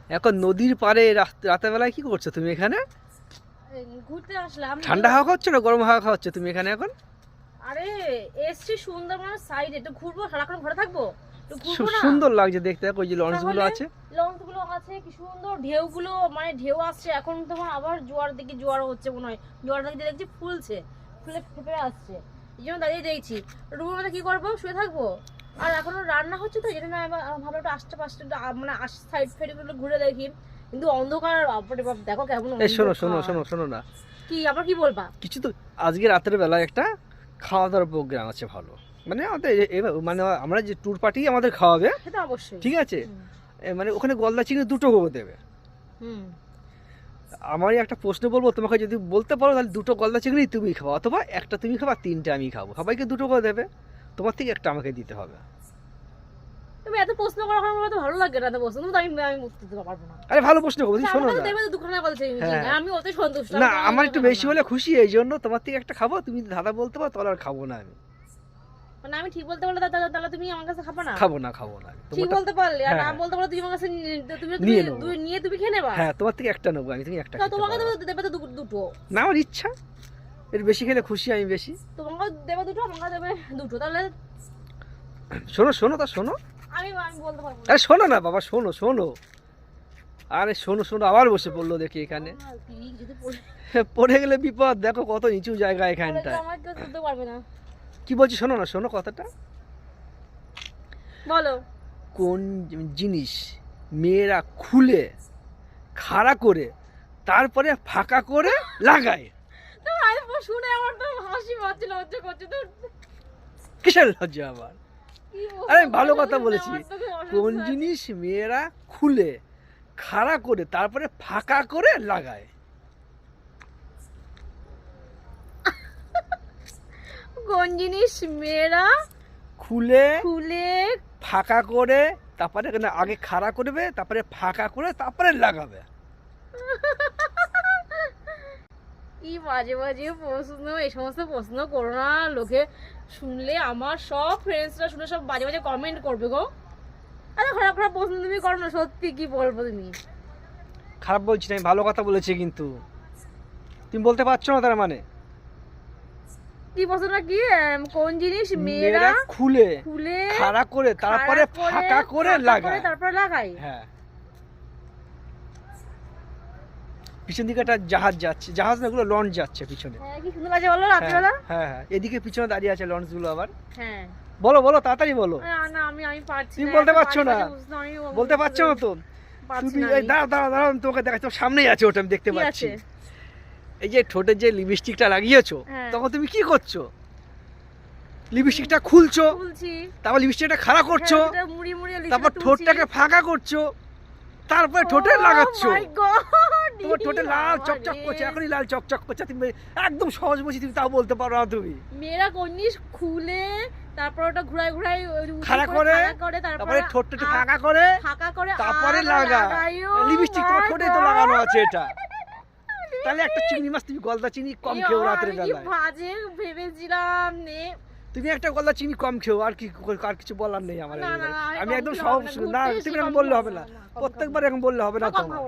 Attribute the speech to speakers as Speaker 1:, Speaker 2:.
Speaker 1: এখন নদীর পাড়ে রাতের বেলায় কি করছো তুমি এখানে?
Speaker 2: ঘুরতে আসলাম।
Speaker 1: ঠান্ডা হাওয়া খাচ্ছ না গরম হাওয়া খাচ্ছ তুমি এখানে এখন?
Speaker 2: আরে এসছি সুন্দরবনের সাইডে, একটু ঘুরবো, সারাক্ষণ ঘরে থাকবো, একটু ঘুরবো না?
Speaker 1: সুন্দর লাগছে দেখতে, ওই যে লঞ্চ গুলো আছে।
Speaker 2: লঞ্চ গুলো আছে কি সুন্দর, ঢেউগুলো মানে ঢেউ আসছে। এখন তোমার আবার জোয়ার দিকে জোয়ার হচ্ছে মনে হয়, জোয়ারটা দিকে দেখছি ফুলছে, ফুলে ফেপে আসছে, এই জন্য দাঁড়িয়ে দেখছি। রুমের মধ্যে কি করবো, শুয়ে থাকবো? আর এখনো রান্না হচ্ছে তো, যেটা না ভালো একটু আসতে পাশে মানে সাইড ফাইড গুলো ঘুরে দেখি, কিন্তু অন্ধকার বাপরে বাপ, দেখো কেমন।
Speaker 1: শোনো শোনো শোনো শোনো না,
Speaker 2: কি আবার কি বলবা?
Speaker 1: কিছু তো আজকে রাতের বেলায় একটা খাওয়া দাওয়ার প্রোগ্রাম আছে ভালো, মানে আমাদের মানে আমরা যে ট্যুর পার্টি আমাদের খাওয়াবে,
Speaker 2: সেটা অবশ্যই
Speaker 1: ঠিক আছে? মানে ওখানে গলদা চিংড়ি দুটো করে দেবে। আমারই একটা প্রশ্ন বলবো তোমাকে, যদি বলতে পারো তাহলে দুটো গলদা চিংড়ি তুমি খাও, অথবা একটা তুমি খাবা, তিনটে আমি খাবো। সবাইকে দুটো করে দেবে, তোমার থেকে একটা আমাকে দিতে হবে।
Speaker 2: তুমি এত প্রশ্ন করা আমার তো ভালো লাগে না, এত প্রশ্ন তো আমি উত্তর দিতে পারবো না।
Speaker 1: আরে ভালো প্রশ্ন করছি, শোনো না।
Speaker 2: দেবে তো দুখানা বলছে, আমি ওতে সন্তুষ্ট
Speaker 1: না, আমার একটু বেশি হলে খুশি, এই জন্য তোমার থেকে একটা খাবো। তুমি দাদা বলতে পারো তাহলে আর খাবো না আমি।
Speaker 2: মানে আমি ঠিক বলতে পারলে তাহলে তুমি আমার কাছে খাবে না?
Speaker 1: খাবো না, খাবো না।
Speaker 2: ঠিক বলতে পারলে আর না বলতে পারলে তুমি আমার কাছে তুমি নিয়ে তুমি খেয়ে নেবা।
Speaker 1: হ্যাঁ, তোমার থেকে একটা নেবো আমি, তুমি একটা
Speaker 2: না, তোমাকে দেবে তো দুটো।
Speaker 1: না, আমার ইচ্ছা, এর বেশি খেলে খুশি আমি বেশি।
Speaker 2: তোমাকে দেবে দুটো, আমাকে দেবে দুটো, তাহলে
Speaker 1: শোনো শোনো তা শোনো।
Speaker 2: আমি বলতে পারবো না।
Speaker 1: আরে শোনো না বাবা, শোনো শোনো, আরে শোনো শোনো, আবার বসে পড়লো দেখি এখানে। পড়ে গেলে বিপদ, দেখো কত নিচু জায়গা এখানটা।
Speaker 2: আমার কেউ তুলতে পারবে না।
Speaker 1: কি বলছি শোনো না, শোনো কথাটা।
Speaker 2: বলো।
Speaker 1: কোন জিনিস মেয়েরা খুলে খাড়া করে তারপরে ফাঁকা করে লাগায়?
Speaker 2: শুনে আমার তো হাসি পাচ্ছে, লজ্জা করছে তো।
Speaker 1: কিসের লজ্জা আবার? আরে আমি ভালো কথা বলেছি। কোন জিনিস মেয়েরা খুলে খাড়া করে তারপরে ফাঁকা করে লাগায়?
Speaker 2: কোন জিনিস মেয়েরা
Speaker 1: খুলে
Speaker 2: খুলে
Speaker 1: ফাঁকা করে তারপরে আগে খাড়া করবে, তারপরে ফাঁকা করে তারপরে লাগাবে?
Speaker 2: কি বাজে বাজে প্রশ্ন, এই সমস্ত প্রশ্ন করো না, লোকে শুনলে, আমার সব ফ্রেন্ডসরা শুনে সব বাজে বাজে কমেন্ট করবে গো। আরে খারাপ খারাপ প্রশ্ন তুমি করো না, সত্যি কি বলবো? তুমি
Speaker 1: খারাপ বলছি না, আমি ভালো কথা বলেছি, কিন্তু তুমি বলতে পারছো না তার মানে।
Speaker 2: কি প্রশ্নটা কি? কোন জিনিস
Speaker 1: মেয়েরা খুলে
Speaker 2: খুলে
Speaker 1: খাড়া করে তারপরে ফাঁকা করে লাগায়?
Speaker 2: তারপরে লাগায়।
Speaker 1: হ্যাঁ, পিছন দিকে একটা জাহাজ যাচ্ছে, জাহাজ না, এগুলো লঞ্চ যাচ্ছে পিছনে।
Speaker 2: হ্যাঁ, কি সুন্দর লাগে বলো রাত্রিবেলা।
Speaker 1: হ্যাঁ হ্যাঁ, এদিকে পিছনে দাঁড়িয়ে আছে লঞ্চ গুলো আবার।
Speaker 2: হ্যাঁ,
Speaker 1: বলো বলো, তাড়াতাড়ি বলো।
Speaker 2: না আমি পারছি না,
Speaker 1: তুমি বলতে পারছো না, বলতে পারছো না তো তুমি। দাঁড়াও দাঁড়াও দাঁড়াও, আমি তোমাকে দেখাচ্ছি, তোমার সামনেই আছে, ওটা আমি দেখতে পাচ্ছি। এই যে ঠোঁটের যে লিপস্টিকটা লাগিয়েছো, তখন তুমি কি করছো? লিপস্টিকটা খুলছো, তারপর লিপস্টিকটা খাড়া করছো, তারপর ঠোঁটটাকে ফাঁকা করছো, তারপরে ঠোঁটে লাগাচ্ছো। তোমার ঠোঁটে লাল চকচক করছে, এখনই লাল চকচক করছে। তুমি একদম সহজ বলছি, তুমি তাও বলতে পারো না তুমি।
Speaker 2: মেয়েরা কোন জিনিস খুলে তারপর ওটা ঘুরাই ঘুরাই
Speaker 1: খাড়া করে তারপরে ঠোঁটটা ফাঁকা করে তারপরে লাগায়। লিপস্টিক তোমার ঠোঁটে তো লাগানো আছে এটা। তাহলে একটা চিংড়ি মাছ তুমি গলদা চিংড়ি কম খেও রাতের বেলায়।
Speaker 2: ভাজে ভেবেছিলাম
Speaker 1: তুমি একটা গলদা চিংড়ি কম খেও, আর কি, আর কিছু বলার নেই আমার। আমি একদম সহজ না, তুমি এরকম বললে হবে না, প্রত্যেকবার এরকম বললে হবে না তোমার।